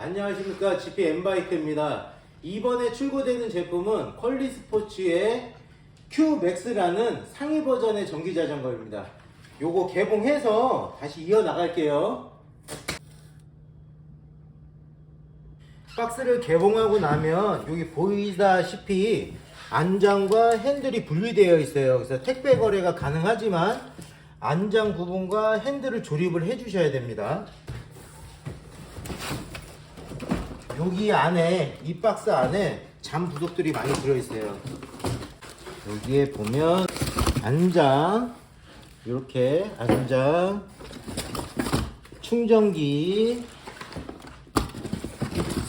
안녕하십니까, GP M바이크입니다. 이번에 출고되는 제품은 퀄리 스포츠의 Qmax라는 상위 버전의 전기 자전거입니다. 요거 개봉해서 다시 이어나갈게요. 박스를 개봉하고 나면 여기 보이다시피 안장과 핸들이 분리되어 있어요. 그래서 택배 거래가 가능하지만 안장 부분과 핸들을 조립을 해 주셔야 됩니다. 여기 안에, 이 박스 안에 잠 부속들이 많이 들어있어요. 여기에 보면 안장, 이렇게 안장, 충전기,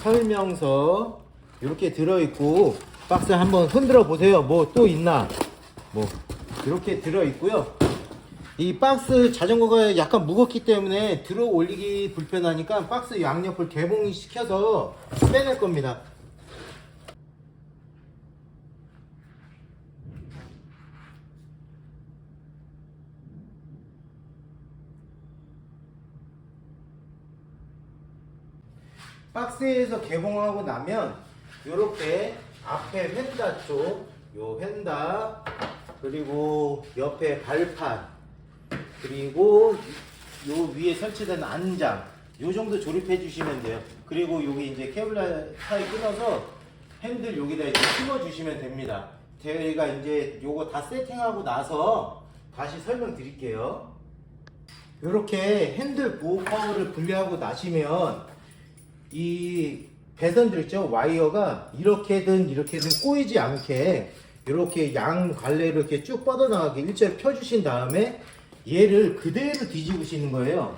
설명서 이렇게 들어있고, 박스 한번 흔들어 보세요. 뭐 또 있나? 뭐 이렇게 들어있고요. 이 박스 자전거가 약간 무겁기 때문에 들어 올리기 불편하니까 박스 양옆을 개봉시켜서 빼낼 겁니다. 박스에서 개봉하고 나면 이렇게 앞에 휀다 쪽, 요 휀다, 그리고 옆에 발판, 그리고 요 위에 설치된 안장, 요 정도 조립해 주시면 돼요. 그리고 여기 이제 케이블 타이 끊어서 핸들 여기다 이제 심어 주시면 됩니다. 제가 이제 요거 다 세팅하고 나서 다시 설명드릴게요. 이렇게 핸들 보호 커브를 분리하고 나시면 이 배선들 있죠, 와이어가 이렇게든 꼬이지 않게 이렇게 양 갈래로 이렇게 쭉 뻗어나가게 일자로 펴주신 다음에 얘를 그대로 뒤집으시는 거예요.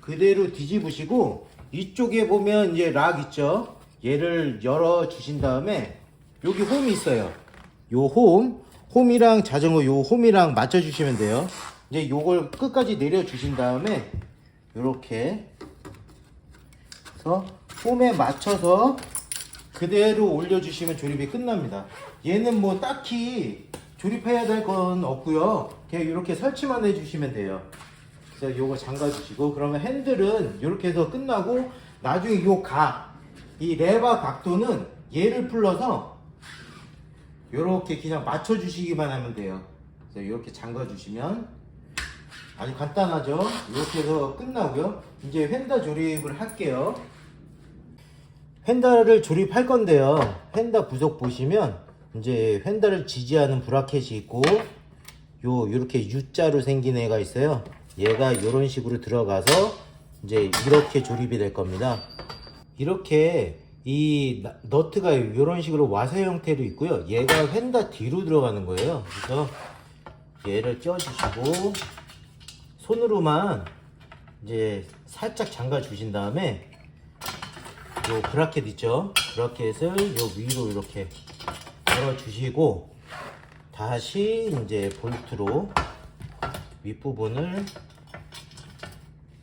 그대로 뒤집으시고 이쪽에 보면 이제 락 있죠, 얘를 열어 주신 다음에 여기 홈이 있어요. 요 홈이랑 자전거 요 홈이랑 맞춰 주시면 돼요. 이제 요걸 끝까지 내려 주신 다음에 요렇게 해서 홈에 맞춰서 그대로 올려주시면 조립이 끝납니다. 얘는 뭐 딱히 조립해야 될 건 없고요. 그냥 이렇게 설치만 해주시면 돼요. 그래서 요거 잠가주시고, 그러면 핸들은 이렇게 해서 끝나고, 나중에 요 이 레바 각도는 얘를 풀러서 이렇게 그냥 맞춰주시기만 하면 돼요. 그래서 이렇게 잠가주시면 아주 간단하죠. 이렇게 해서 끝나고요. 이제 휀다 조립을 할게요. 휀다를 조립할 건데요. 휀다 부속 보시면 이제 휀다를 지지하는 브라켓이 있고, 요렇게 U자로 생긴 애가 있어요. 얘가 요런 식으로 들어가서 이제 이렇게 조립이 될 겁니다. 이렇게 이 너트가 요런 식으로 와서 형태로 있고요. 얘가 휀다 뒤로 들어가는 거예요. 그래서 얘를 껴주시고 손으로만 이제 살짝 잠가 주신 다음에 요 브라켓 있죠? 브라켓을 요 위로 이렇게 걸어 주시고, 다시 이제 볼트로 윗부분을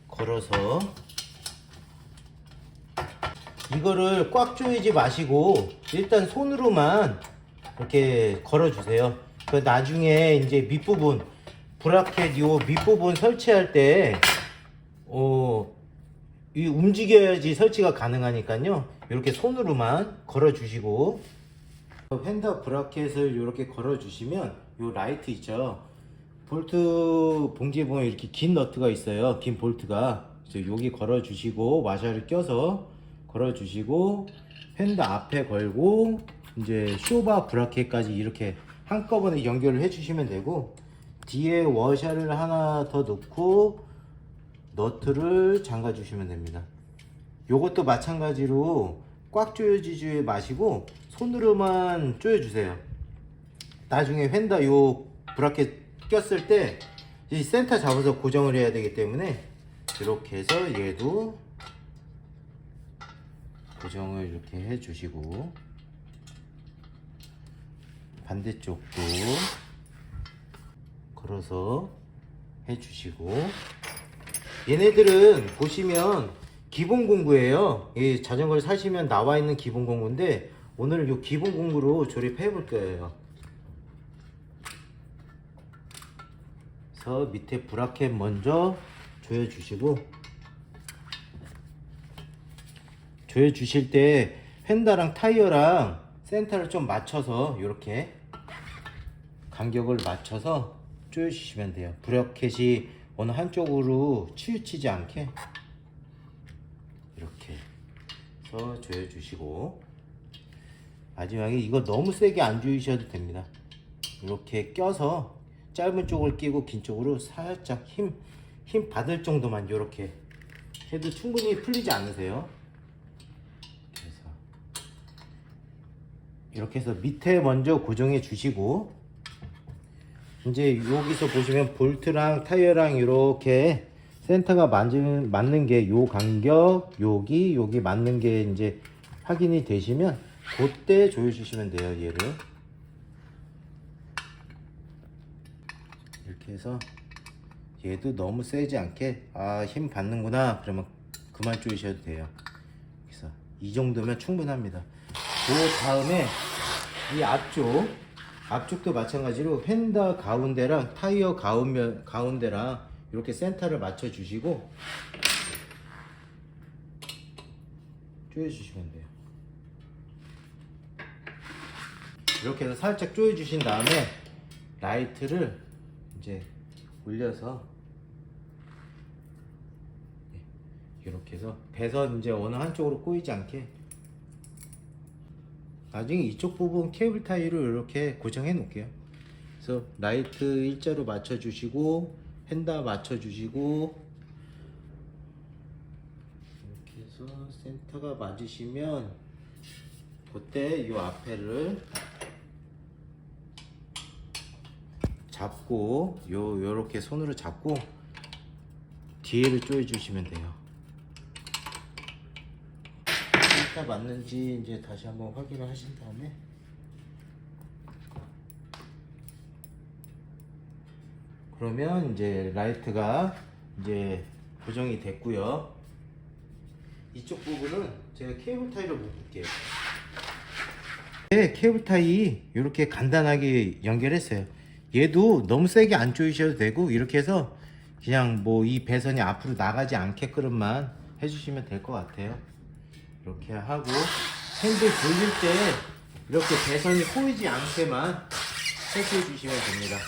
걸어서, 이거를 꽉 조이지 마시고 일단 손으로만 이렇게 걸어 주세요. 나중에 이제 밑부분 브라켓 요 밑부분 설치할 때 이 움직여야지 설치가 가능하니까요. 이렇게 손으로만 걸어 주시고, 휀다 브라켓을 이렇게 걸어 주시면 요 라이트 있죠, 볼트 봉지에 보면 이렇게 긴 너트가 있어요. 긴 볼트가. 그래서 여기 걸어 주시고 와샤를 껴서 걸어 주시고 휀다 앞에 걸고 이제 쇼바 브라켓까지 이렇게 한꺼번에 연결을 해 주시면 되고, 뒤에 워셔를 하나 더 넣고 너트를 잠가 주시면 됩니다. 요것도 마찬가지로 꽉 조여주지 마시고 손으로만 조여주세요. 나중에 휀다 요 브라켓 꼈을 때 이 센터 잡아서 고정을 해야 되기 때문에 이렇게 해서 얘도 고정을 이렇게 해 주시고, 반대쪽도 걸어서 해 주시고, 얘네들은 보시면 기본 공구예요. 이 자전거를 사시면 나와 있는 기본 공구인데 오늘 이 기본 공구로 조립해 볼 거예요. 그래서 밑에 브라켓 먼저 조여 주시고 조여 주실 때 휀다랑 타이어랑 센터를 좀 맞춰서 이렇게 간격을 맞춰서 조여 주시면 돼요. 브래켓이 어느 한쪽으로 치우치지 않게 이렇게 해서 조여 주시고, 마지막에 이거 너무 세게 안 조이셔도 됩니다. 이렇게 껴서 짧은 쪽을 끼고 긴 쪽으로 살짝 힘 받을 정도만 이렇게 해도 충분히 풀리지 않으세요? 그래서 이렇게 해서 밑에 먼저 고정해 주시고, 이제 여기서 보시면 볼트랑 타이어랑 이렇게 센터가 맞는 게 요 간격, 여기 맞는 게 이제 확인이 되시면 그때 조여 주시면 돼요. 얘를 이렇게 해서 얘도 너무 세지 않게, 아, 힘 받는구나 그러면 그만 조이셔도 돼요. 그래서 이 정도면 충분합니다. 그 다음에 이 앞쪽도 마찬가지로 휀다 가운데랑 타이어 가운데랑 이렇게 센터를 맞춰 주시고 조여 주시면 돼요. 이렇게 해서 살짝 조여 주신 다음에 라이트를 이제 올려서 이렇게 해서 배선 이제 어느 한쪽으로 꼬이지 않게, 나중에 이쪽 부분 케이블 타이를 이렇게 고정해 놓을게요. 그래서 라이트 일자로 맞춰 주시고 휀다 맞춰 주시고, 이렇게 해서 센터가 맞으시면 그때 이 앞에를 잡고 요렇게 손으로 잡고 뒤에를 조여 주시면 돼요. 센터 맞는지 이제 다시 한번 확인을 하신 다음에 그러면 이제 라이트가 이제 고정이 됐고요. 이쪽 부분은 제가 케이블 타이로 묶을게요. 네, 케이블 타이 이렇게 간단하게 연결했어요. 얘도 너무 세게 안 조이셔도 되고, 이렇게 해서 그냥 뭐 이 배선이 앞으로 나가지 않게끔만 해주시면 될 것 같아요. 이렇게 하고 핸들 돌릴 때 이렇게 배선이 꼬이지 않게만 설치해 주시면 됩니다.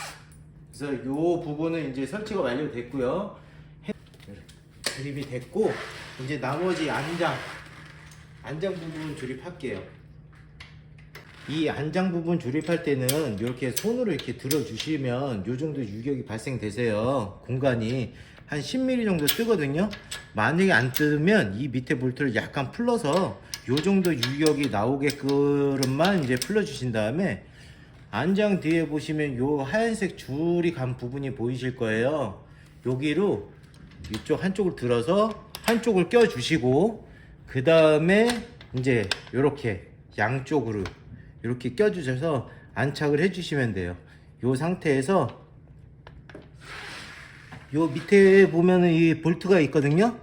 그래서 이 부분은 이제 설치가 완료됐고요. 조립이 됐고, 이제 나머지 안장 부분 조립할게요. 이 안장 부분 조립할 때는 이렇게 손으로 이렇게 들어 주시면 요 정도 유격이 발생되세요. 공간이 한 10mm 정도 뜨거든요. 만약에 안 뜨면 이 밑에 볼트를 약간 풀러서 요 정도 유격이 나오게끔만 이제 풀러 주신 다음에, 안장 뒤에 보시면 요 하얀색 줄이 간 부분이 보이실 거예요. 여기로 이쪽 한쪽을 들어서 한쪽을 껴 주시고, 그 다음에 이제 요렇게 양쪽으로 이렇게 껴 주셔서 안착을 해 주시면 돼요. 요 상태에서 요 밑에 보면은 이 볼트가 있거든요.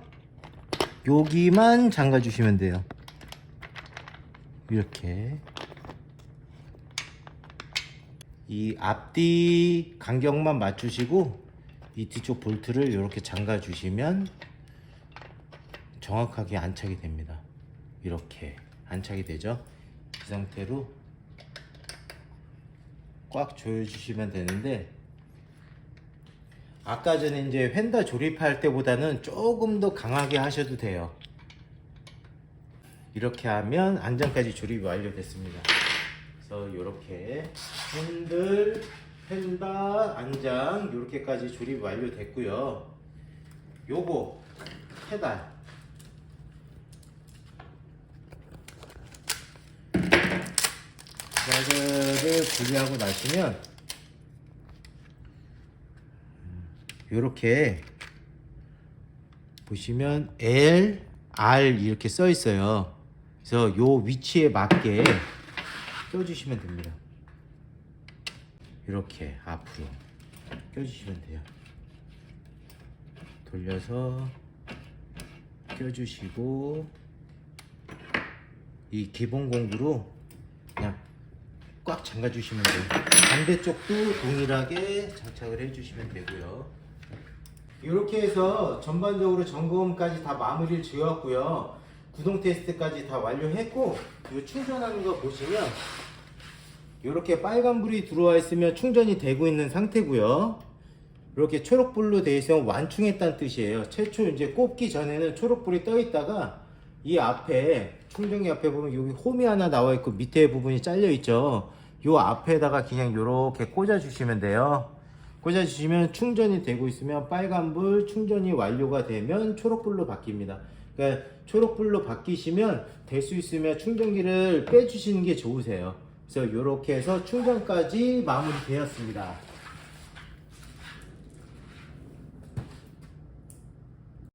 여기만 잠가 주시면 돼요. 이렇게 이 앞뒤 간격만 맞추시고 이 뒤쪽 볼트를 이렇게 잠가 주시면 정확하게 안착이 됩니다. 이렇게 안착이 되죠. 이 상태로 꽉 조여 주시면 되는데, 아까 전에 이제 휀다 조립할 때보다는 조금 더 강하게 하셔도 돼요. 이렇게 하면 안장까지 조립이 완료됐습니다. 그래서 이렇게 핸들, 휀다, 안장 이렇게까지 조립 완료됐고요. 요거 페달, 페달을 분리하고 나시면 이렇게 보시면 L, R 이렇게 써 있어요. 그래서 요 위치에 맞게 껴주시면 됩니다. 이렇게 앞으로 껴주시면 돼요. 돌려서 껴주시고, 이 기본 공구로 그냥 꽉 잠가 주시면 돼요. 반대쪽도 동일하게 장착을 해 주시면 되고요. 이렇게 해서 전반적으로 점검까지 다 마무리를 지었고요. 구동 테스트까지 다 완료했고, 이 충전하는 거 보시면 이렇게 빨간불이 들어와 있으면 충전이 되고 있는 상태고요. 이렇게 초록불로 되어 있으면 완충했다는 뜻이에요. 최초 이제 꼽기 전에는 초록불이 떠 있다가 이 앞에 충전기 앞에 보면 여기 홈이 하나 나와 있고 밑에 부분이 잘려 있죠. 요 앞에다가 그냥 이렇게 꽂아 주시면 돼요. 꽂아 주시면 충전이 되고 있으면 빨간불, 충전이 완료가 되면 초록불로 바뀝니다. 그러니까 초록불로 바뀌시면 될 수 있으면 충전기를 빼 주시는 게 좋으세요. 그래서 이렇게 해서 충전까지 마무리 되었습니다.